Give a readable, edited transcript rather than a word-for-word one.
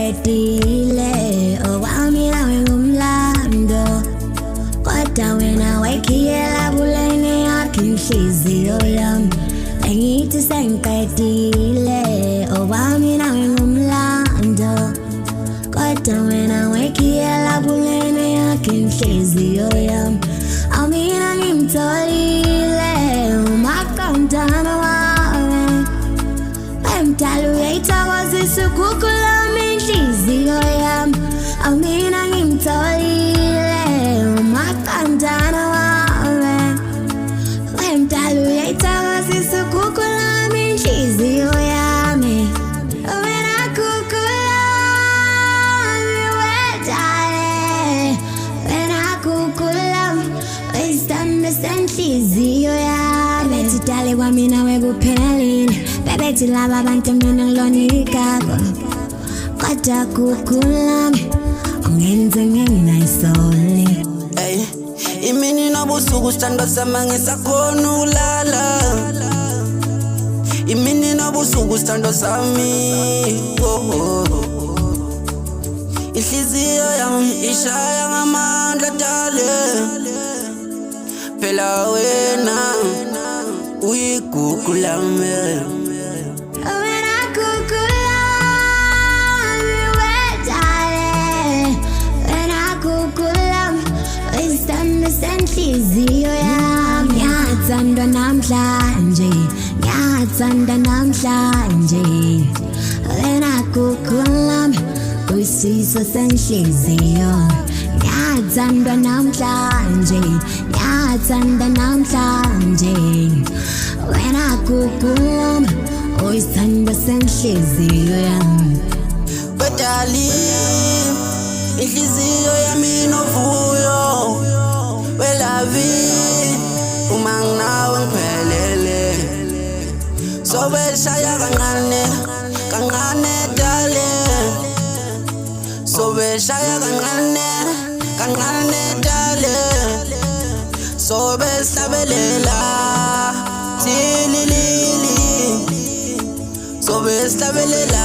sengiqedile okwami nawe ngumlando kodwa wena wayikhiyela kulenge yakho inhliziyo yami engithi sengiqedile okwami nawe ngumlando kodwa wena wayikhiyela kulenge yakho inhliziyo yami awumina ngimtholile umakantana wawe emdala uyayithokozisa ukukhukhulama inhliziyo yami awumina ngimtholile umakantana wawe emdala uyayithokozisa ukukhukhulama inhliziyo yami wena kukhukhulami wedale wena kukhukhulami uyisithando senhliziyo yami bethi dale kwami nawe kuphelile bebethi laba bantu mina ngilonikago kodwa kukhukhulami ungenze nginayisoli imini nobusuku sithando sami ngisakhona ukulala imini nobusuku sithando sami inhliziyo yami ishaya ngamandla dale phela wena uyigugu lami wena kukhukhulami wedale wena kukhukhulami uyisithando senhliziyo yami ngiyathandwa namhlanje ngiyathanda namhlanje wena kukhukhulami uyisiso senhliziyo ngiyathandwa namhlanje ngiyathanda namhlanje wena kukhukhulami uyisithando senhliziyo yami Badali inhliziyo yami novuyo welavi uma nginawe ngiphelele sobeshaya kancane kancane dale sobeshaya kancane kancane dale sobehlabelela tililili sobehlabelela